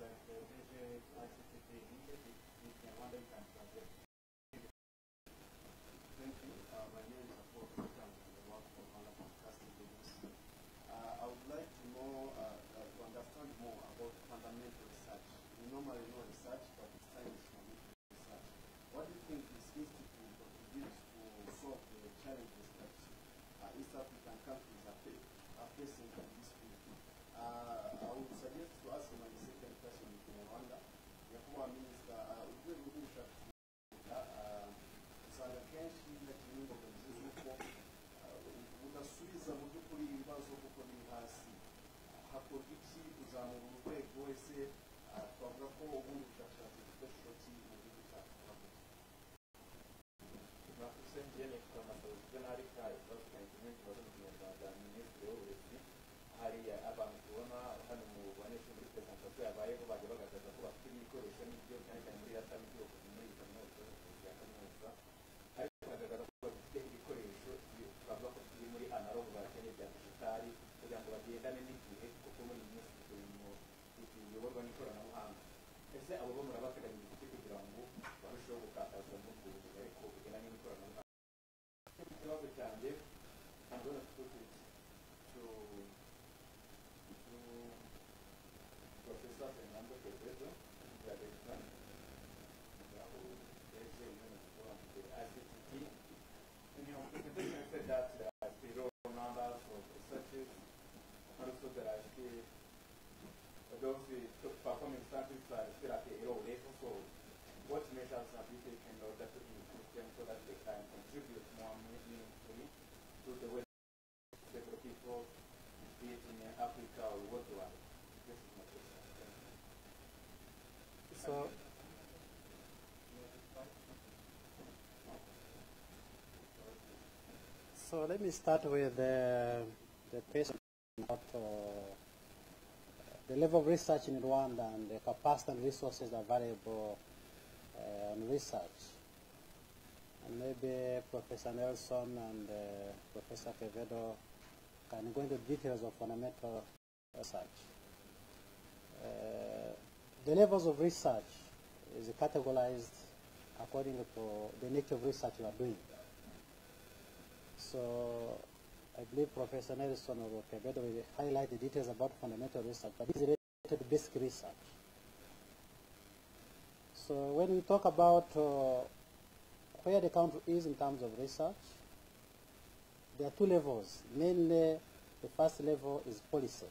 like the major ICTP initiative, which I wonder you can translate. Thank you. My name is Paul Kutan, and I work for Rwanda Broadcasting Business. I would like to know, to understand more about fundamental research. We normally know research, but it's time is fundamental research. What do you think this institute contributes to solve the challenges that East African countries are facing in this field? I would suggest to ask my second question in Rwanda. Yakuba Minister, we usanga kenshi n'ikirungo bivuze ko udasubiza mu by'ukuri ibibazo kuko ni hasi hakorwa iki kuzamura urwego wese twavuga ko ubundi bushakashatsi bufite mu gihugu cyacu mwakoze njyewe twamaze jenali ka ikibazo cyanjye n'ikibazo mu Kinyarwanda Minisitiri w'Uburezi hari abantu tubona hano mu banyeshuri muri presentation yabayeho bajya bagaragaza ko bafite ibikoresho n'ibyo cyane cyane muri yatami by'ubuvuzi muri kaminuza ya kaminuza ariko bagaragaza ko bafite ibikoresho bavuga ko biri muri analog bakeneye bya digitali kugira ngo bagendane n'igihe kuko muri iyi minsi turimo biyoborwa n'ikoranabuhanga. Ese abo bo murabateganyiriza iki kugira ngo barusheho gukataza muri ubwo buvuzi ariko bugendanye n'ikoranabuhanga? Ikibazo cyanjye I'm going to put it to Professor Fernando Quevedo, the American, the ICTT. In your presentation, you said that there are zero numbers of researchers, and also there are still those who performing studies are still at the low level. So, what measures have you taken in order to improve them so that they can contribute more meaningfully to the way several people, be it in Africa or worldwide? This is my question. So let me start with the question about the level of research in Rwanda and the capacity and resources available on research. And maybe Professor Nelson and Professor Quevedo can go into details of fundamental research. The levels of research is categorized according to the nature of research you are doing. So I believe Professor Nelson or Quevedo will highlight the details about fundamental research, but this is related to basic research. So when we talk about where the country is in terms of research, there are two levels. Mainly, the first level is policy.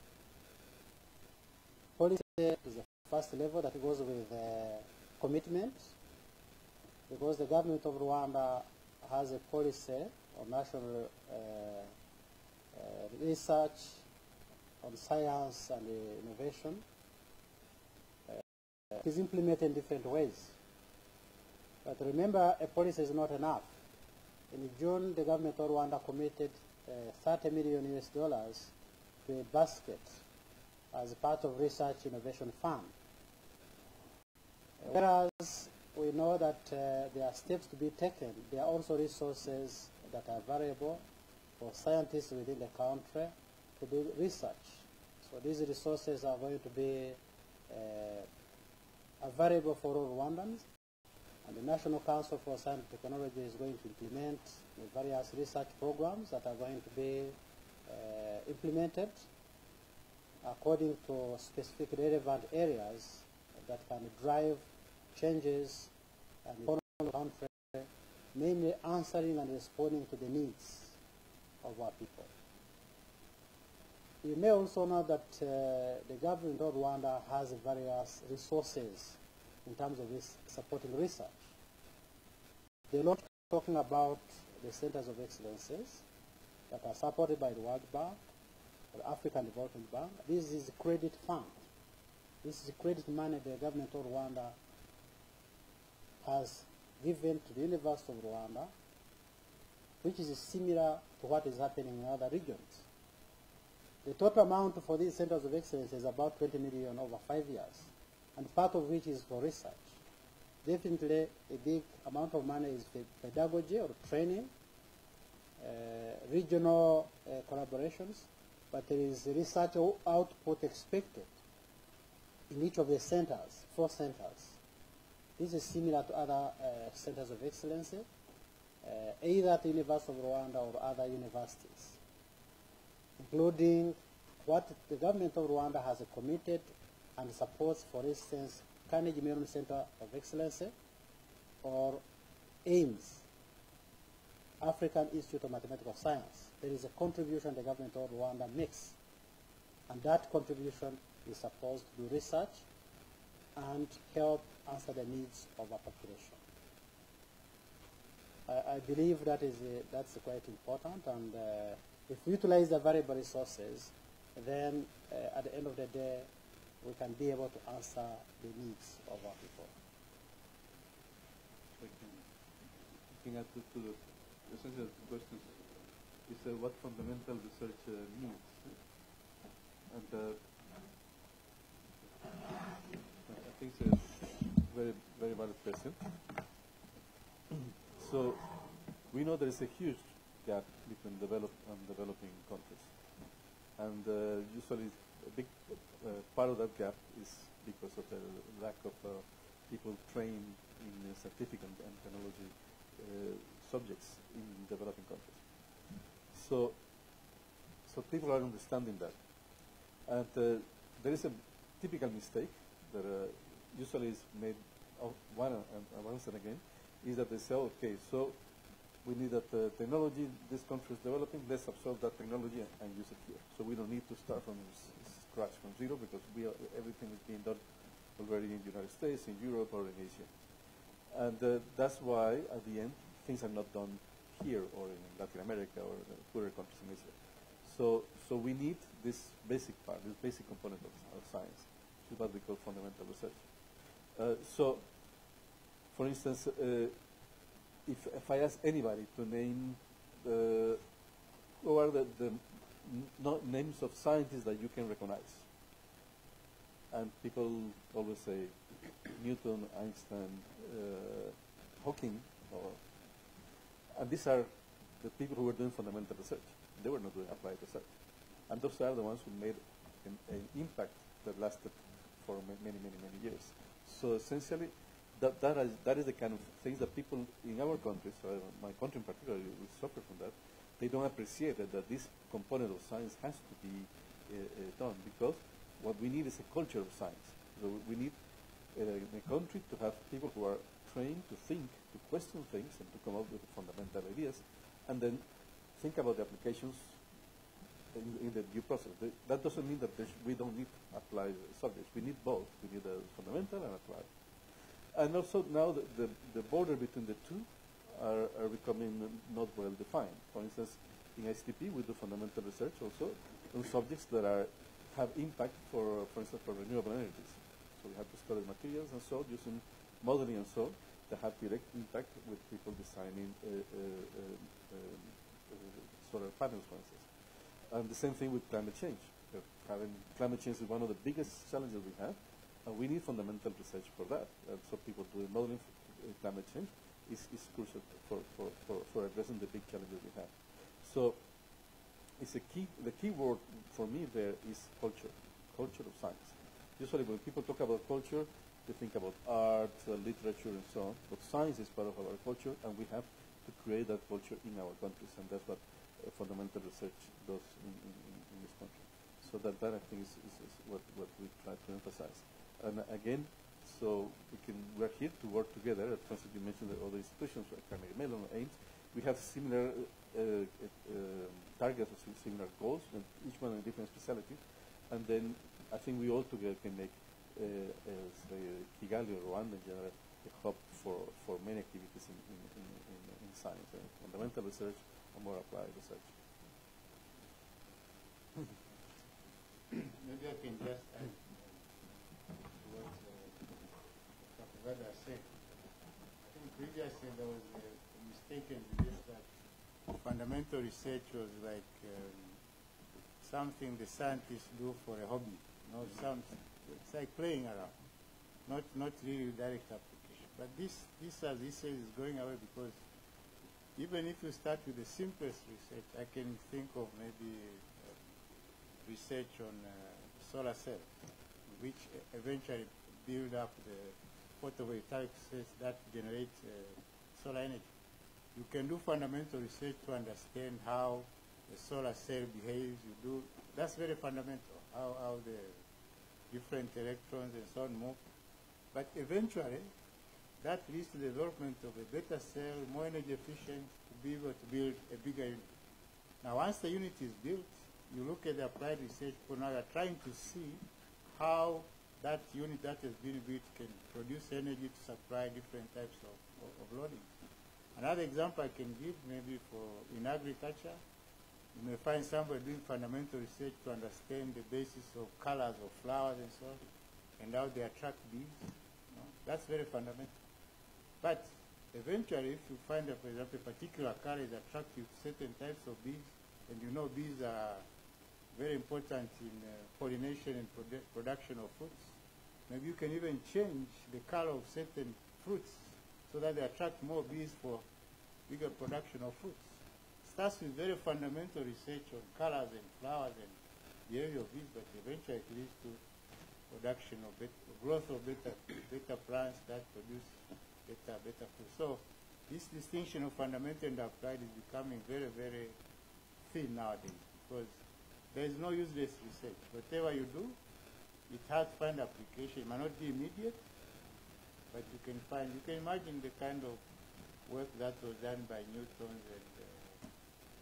Policy is the first level that goes with commitment, because the government of Rwanda has a policy on national research on science and innovation. It is implemented in different ways. But remember, a policy is not enough. In June, the government of Rwanda committed $30 million US to a basket as part of Research Innovation Fund. Whereas we know that there are steps to be taken, there are also resources that are variable for scientists within the country to do research. So these resources are going to be available for all Rwandans, and the National Council for Science and Technology is going to implement the various research programs that are going to be implemented according to specific relevant areas that can drive changes and the country, mainly answering and responding to the needs of our people. You may also know that the government of Rwanda has various resources in terms of supporting research. They're not talking about the centers of excellences that are supported by the World Bank or African Development Bank. This is a credit fund. This is credit money the government of Rwanda has given to the University of Rwanda, which is similar to what is happening in other regions. The total amount for these centers of excellence is about 20 million over 5 years, and part of which is for research. Definitely a big amount of money is for pedagogy or training, regional collaborations, but there is research output expected. in each of the centers, 4 centers. This is similar to other centers of excellency, either at the University of Rwanda or other universities, including what the government of Rwanda has committed and supports, for instance, Carnegie Mellon Center of Excellency or AIMS, African Institute of Mathematical Science. There is a contribution the government of Rwanda makes, and that contribution is supposed to do research and help answer the needs of our population. I believe that that's quite important, and if we utilize the variable resources, then at the end of the day, we can be able to answer the needs of our people. Looking at to the essential questions is what fundamental research needs, and I think it's a very, very valid question. So we know there is a huge gap between developed and developing countries, and usually a big part of that gap is because of the lack of people trained in scientific and technology subjects in developing countries. So people are understanding that, and there is a typical mistake that usually is made once and again, is that they say, okay, so we need that technology this country is developing, let's absorb that technology and use it here. So we don't need to start from scratch, from zero, because everything is being done already in the United States, in Europe, or in Asia. And that's why, at the end, things are not done here or in Latin America or poorer countries in Asia. So we need this basic part, this basic component of science, which is what we call fundamental research. So, for instance, if I ask anybody to name what are the names of scientists that you can recognize, and people always say Newton, Einstein, Hawking, and these are the people who were doing fundamental research. They were not doing applied research, and those are the ones who made an impact that lasted for many years. So essentially, that is the kind of things that people in our countries, my country in particular, will suffer from that. They don't appreciate that this component of science has to be done, because what we need is a culture of science. So we need in a country to have people who are trained to think, to question things, and to come up with fundamental ideas, and then think about the applications in the due process. That doesn't mean that we don't need applied subjects. We need both. We need fundamental and applied. And also now the border between the two are becoming not well defined. For instance, in STP we do fundamental research also on subjects that have impact for instance, for renewable energies. So we have to study materials and so using modeling and so that have direct impact with people designing solar panels, for instance. And the same thing with climate change. Climate change is one of the biggest challenges we have, and we need fundamental research for that. So people doing modeling for climate change is crucial for addressing the big challenges we have. So it's the key word for me there is culture of science. Usually when people talk about culture, they think about art, literature, and so on, but science is part of our culture, and we have to create that culture in our countries, and that's what fundamental research does in this country. So that I think is what we try to emphasize. And again, so we're here to work together. At first, you mentioned the other institutions like Carnegie Mellon or AIMS. We have similar targets or similar goals, and each one in a different specialty. And then I think we all together can make Kigali or Rwanda in general a hub for many activities in science, fundamental research and more applied research. Maybe I can just add to what Dr. Vada said. I think previously there was a mistaken belief that fundamental research was like something the scientists do for a hobby. It's like playing around, not really direct application. But this, as he says, is going away, because even if you start with the simplest research, I can think of maybe research on solar cell. which eventually build up the photovoltaic cells that generate solar energy. You can do fundamental research to understand how the solar cell behaves. That's very fundamental, how the different electrons and so on move. But eventually, that leads to the development of a better cell, more energy efficient, to be able to build a bigger unit. Now, once the unit is built, you look at the applied research for now, you're trying to see how that unit that has been built can produce energy to supply different types of loading. Another example I can give, maybe in agriculture, you may find somebody doing fundamental research to understand the basis of colors of flowers and so on, and how they attract bees. That's very fundamental. But eventually, if you find that, for example, a particular color is attractive to certain types of bees, and you know bees are very important in pollination and production of fruits, maybe you can even change the color of certain fruits so that they attract more bees for bigger production of fruits. Starts with very fundamental research on colors and flowers and the area of bees, but eventually it leads to production of growth of better plants that produce better food. So this distinction of fundamental and applied is becoming very, very thin nowadays because there is no useless research. Whatever you do, it has to find application. It might not be immediate, but you can imagine the kind of work that was done by Newton and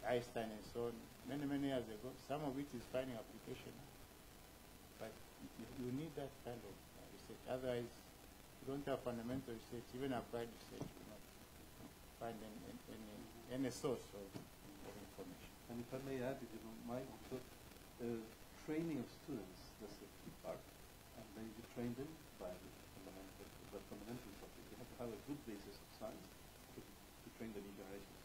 Einstein and so on many, many years ago. Some of it is finding application. But you need that kind of research. Otherwise, you don't have fundamental research, even applied research, you will not find any source of information. And if I may add, if you don't mind, so, training of students, that's the key part. And then you train them by the fundamentals of it. You have to have a good basis of science to train the new generations.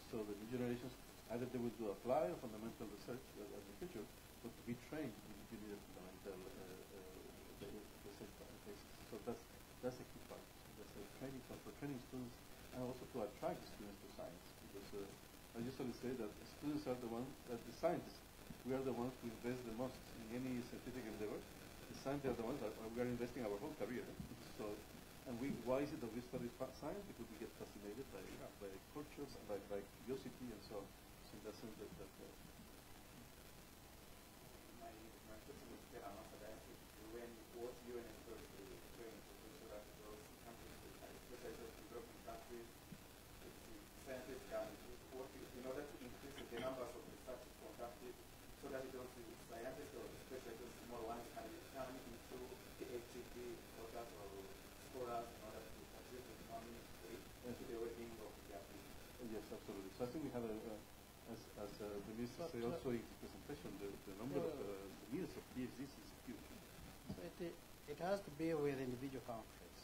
So the new generations, either they will do apply or fundamental research as a future, but to be trained, you need a fundamental research basis. So that's a key part. That's a training for training students and also to attract students to science. Because I usually say that the students are the ones, that the scientists, we are the ones who invest the most in any scientific endeavor. The scientists are the ones that we are investing our whole career. So, and why is it that we study science? Because we get fascinated by cultures, by curiosity, and so on. So in that sense, My question was clear enough for that. When what you and your train so that those countries, especially those developing countries, scientists can, in order to increase the numbers of research conducted, so that those scientists, or especially those small ones, can turn into PhD authors or scholars in order to contribute the economy into the well-being of their people. yes, absolutely. So I think we have as the minister said also in his presentation, the number of the needs of PhDs is huge. So it has to be with individual countries.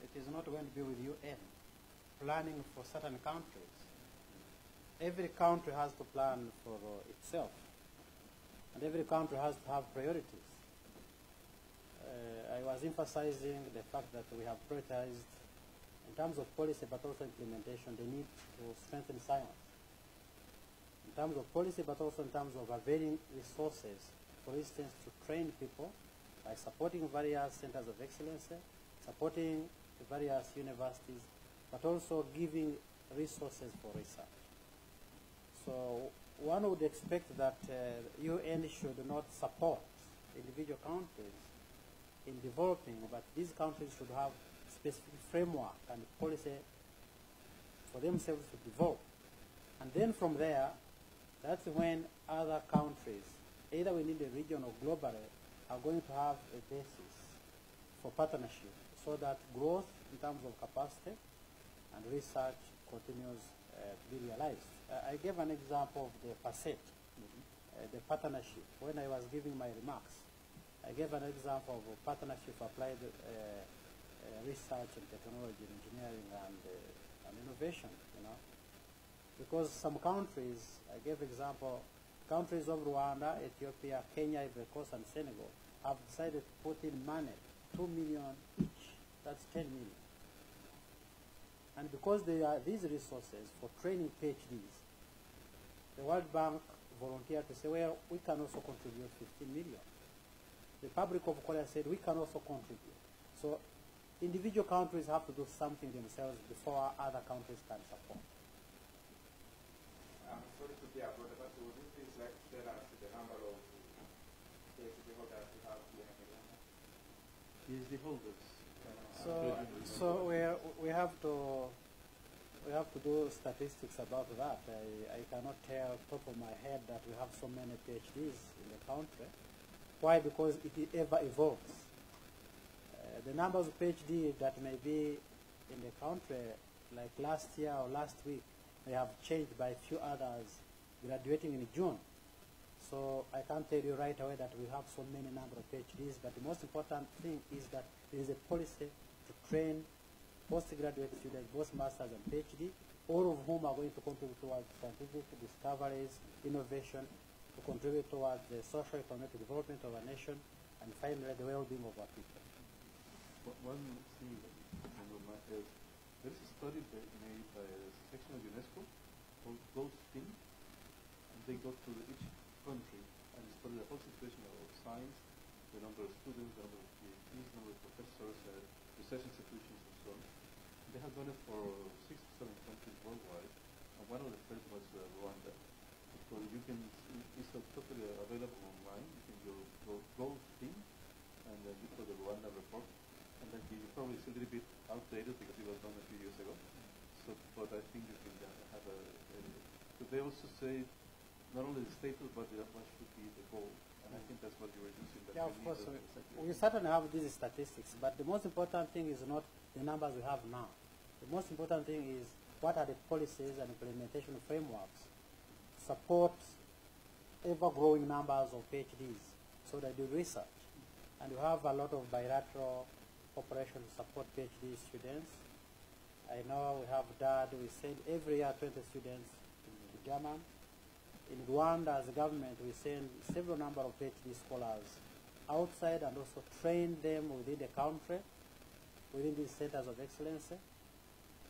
It is not going to be with UN planning for certain countries. Every country has to plan for itself, and every country has to have priorities. I was emphasizing the fact that we have prioritized in terms of policy but also implementation the need to strengthen science. In terms of policy but also in terms of availing resources, for instance, to train people by supporting various centers of excellence, supporting the various universities, but also giving resources for research. So one would expect that UN should not support individual countries in developing, but these countries should have specific framework and policy for themselves to develop. And then from there, that's when other countries, either within the region or globally, are going to have a basis for partnership so that growth in terms of capacity and research continues to be realized. I gave an example of the PACET, the partnership. When I was giving my remarks, I gave an example of a partnership for applied research and technology, engineering, and innovation, Because some countries, I gave example, countries of Rwanda, Ethiopia, Kenya, Ivory Coast, and Senegal have decided to put in money, 2 million each. That's 10 million. And because there are these resources for training PhDs, the World Bank volunteered to say, well, we can also contribute 15 million. the Republic of Korea said we can also contribute. So individual countries have to do something themselves before other countries can support. I'm sorry to be abroad, but would you please like to tell us the number of PhD holders we have here in Uganda? PhD holders. So we have to do statistics about that. I cannot tell top of my head that we have so many PhDs in the country. Why? Because it ever evolves. The numbers of PhD that may be in the country, like last year or last week, they have changed by a few others graduating in June. So I can't tell you right away that we have so many number of PhDs, but the most important thing is that there is a policy to train postgraduate students, both masters and PhD, all of whom are going to contribute towards scientific discoveries, innovation, to contribute towards the social economic development of our nation, and finally the well-being of our people. One thing that is, there is a study made by a section of UNESCO called Close Team, and they go to each country and study the whole situation of science, the number of students, the number of PhDs, the number of professors, research institutions, and so on. They have done it for 6 to 7 countries worldwide, and one of the first was Rwanda. So you can, it's totally available online. You can go Team, and then look for the Rwanda report. And then you probably it's a little bit outdated because it was done a few years ago. So, but I think you can have but they also say not only the status, but what should be the goal. And I think that's what you were using. Yeah, of course. We certainly have these statistics, but the most important thing is not the numbers we have now. The most important thing is what are the policies and implementation frameworks support ever-growing numbers of PhDs so they do research. And we have a lot of bilateral cooperation to support PhD students. I know we have DAD, we send every year 20 students to German. In Rwanda, as a government, we send several number of PhD scholars outside and also train them within the country, within these centers of excellence.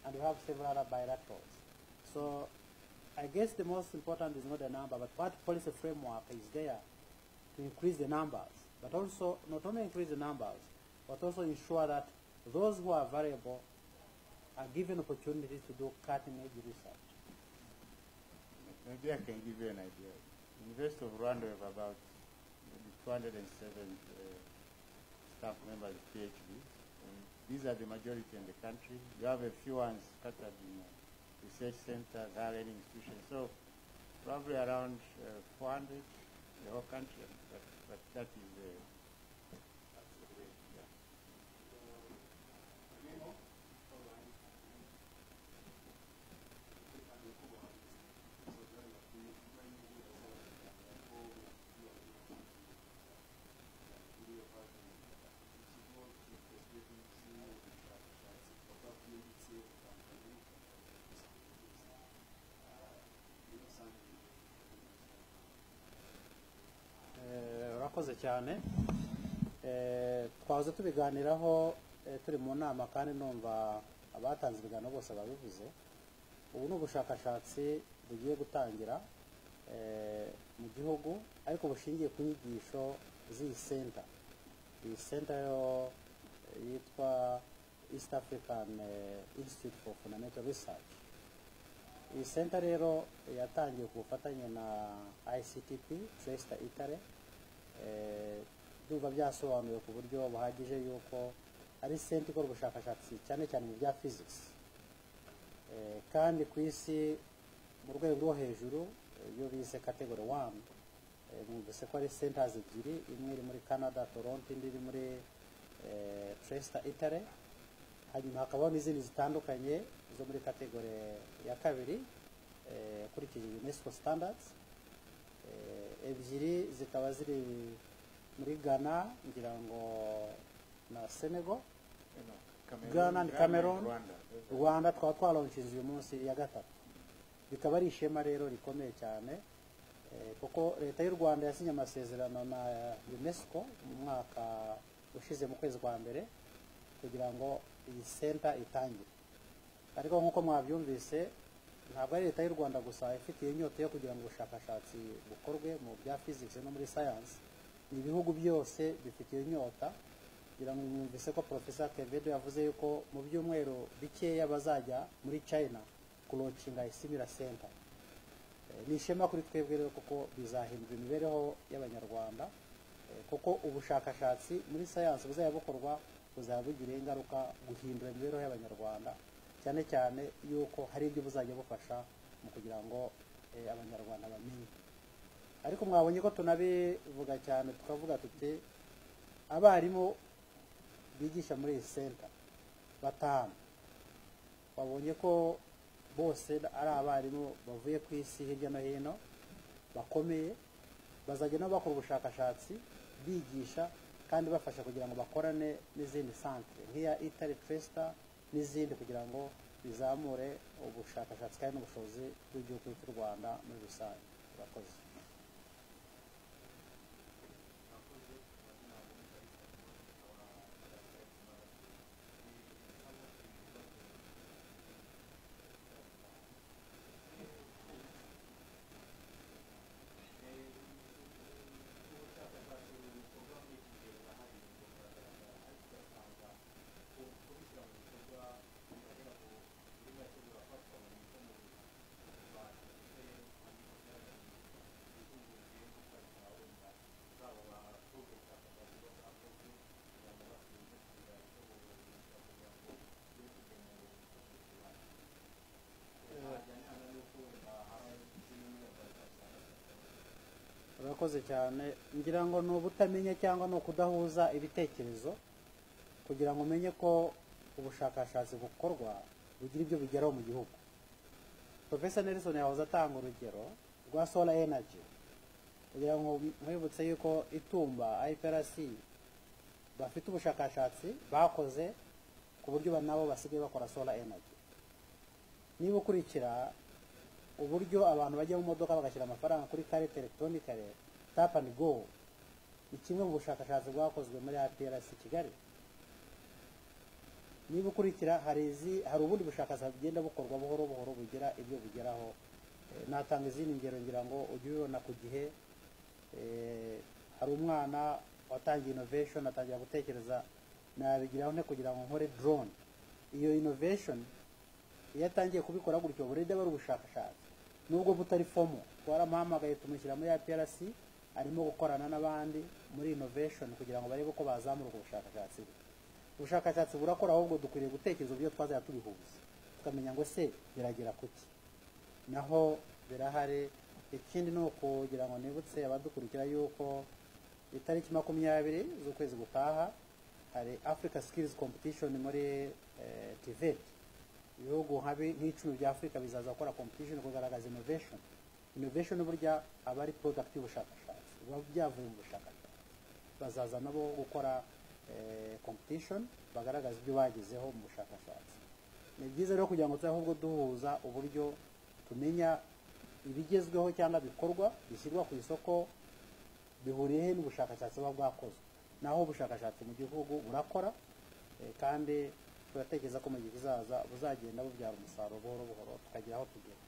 And we have several other bilaterals. So I guess the most important is not the number, but what policy framework is there to increase the numbers, but also not only increase the numbers, but also ensure that those who are valuable are given opportunities to do cutting-edge research. Maybe I can give you an idea. University of Rwanda, we have about maybe 207 staff members, PhDs. These are the majority in the country. You have a few ones scattered in research centers, higher learning institutions. So probably around 400 in the whole country. But that is urakoze cyane. Twahoze tubiganiraho turi mu nama kandi numva abatanze ibiganiro bose babivuze. Ubu ni ubushakashatsi bugiye gutangira mu gihugu ariko bushingiye ku nyigisho z'iyi center. Iyi center yo yitwa East African Institute for Fundamental Research. Iyi center rero yatangiye ku bufatanye na ICTP Tresta Itare. Duba byasobanuye ku buryo buhagije yuko ari center ikora ubushakashatsi cyane cyane mu bya physics. Kandi ku isi mu rwego rwo hejuru iyo bise category 1 mwumvise ko ari centers ebyiri, imwe iri muri Canada Toronto, indi iri muri Tresta Italy, hanyuma hakabaho n'izindi zitandukanye zo muri category ya kabiri kurikije UNESCO standards. Ebyiri zikaba ziri muri Ghana ngira ngo na Senegal, Ghana and Cameroon, Rwanda twaba twalaunchize uyu munsi ya gatatu. Bikaba ari ishema rero rikomeye cyane kuko leta y'u Rwanda yasinye amasezerano na UNESCO mu mwaka ushize mu kwezi kwa mbere kugira ngo iyi center itangire. Ariko nk'uko mwabyumvise ntabwo ari leta y'u Rwanda gusa ifitiye inyota yo kugira ngo ubushakashatsi bukorwe mu bya physics no muri science, ibihugu byose bifite iyo nyota kugira ngo mwumvise ko Professor Kevedo yavuze yuko mu byumweru bikeya bazajya muri China kulocinga isimira center. Ni ishema kuri twebwe rero kuko bizahindura imibereho y'abanyarwanda kuko ubushakashatsi muri science buzajya bukorwa buzabugira ingaruka guhindura imibereho y'abanyarwanda cyane cyane yuko hari ibyo buzajya bufasha mu kugira ngo abanyarwanda bamenye. Ariko mwabonye ko tunabivuga cyane tukavuga tuti abarimu bigisha muri iyi center batanu babonye ko bose ari abarimu bavuye ku isi hirya no hino bakomeye, bazajya nabo bakora ubushakashatsi bigisha kandi bafasha kugira ngo bakorane n'izindi centre nk'iya Italy Tresta n'izindi kugira ngo bizamure ubushakashatsi kandi n'ubushobozi bw'igihugu cy'u Rwanda muri rusange. Urakoze. Urakoze cyane. Ngira ngo no butamenya cyangwa no kudahuza ibitekerezo kugira ngo umenye ko ubushakashatsi bukorwa bugira ibyo bigeraho mu gihugu. Professor Nelson yahoze atanga urugero rwa solar energy kugira ngo mwibutse yuko Itumba IPRC bafite ubushakashatsi bakoze ku buryo nabo basigaye bakora solar energy. Niba ukurikira uburyo abantu bajya mu modoka bagashyira amafaranga kuri karite electronicale tap and go, ni kimwe mu bushakashatsi bwakozwe muri IPRC Kigali. Niba ukurikira hari ubundi bushakashatsi bugenda bukorwa buhoro buhoro bugira ibyo bugeraho. Natanga izindi ngero ngira ngo ujye ubibona ku gihe. Hari umwana watangiye innovation atangira gutekereza nabigiraho ne kugira ngo nkore drone. Iyo innovation iyo atangiye kubikora gutyo burede bari ubushakashatsi nubwo butari fomo twaramuhamagaye tumushyira muri IPRC arimo gukorana n'abandi muri innovation kugira ngo barebe uko bazamura ubushakashatsi. Ubushakashatsi burakora ahubwo dukwiriye gutekereza uburyo twazaya tubihuza tukamenya ngo se biragera kuki naho birahari. Ikindi no kugira ngo nibutse abadukurikira yuko itariki 20 z'ukwezi gutaha hari Africa Skills Competition muri TVET. Ibihugu nk'icumi bya Afrika bizaza gukora competition kugaragaza innovation. Innovation burya abari product y'ubushakashatsi biba byavuye mu bushakashatsi, bazaza nabo gukora competition bagaragaza ibyo bagezeho mu bushakashatsi. Ni byiza rero kugira ngo ahubwo duhuza uburyo tumenya ibigezweho cyangwa bikorwa bishyirwa ku isoko bihuriye n'ubushakashatsi buba bwakozwe. Naho ubushakashatsi mu gihugu burakora kandi turatekereza ko mu gihe kizaza buzagenda bubyara umusaruro buhoro buhoro tukagira aho tugera.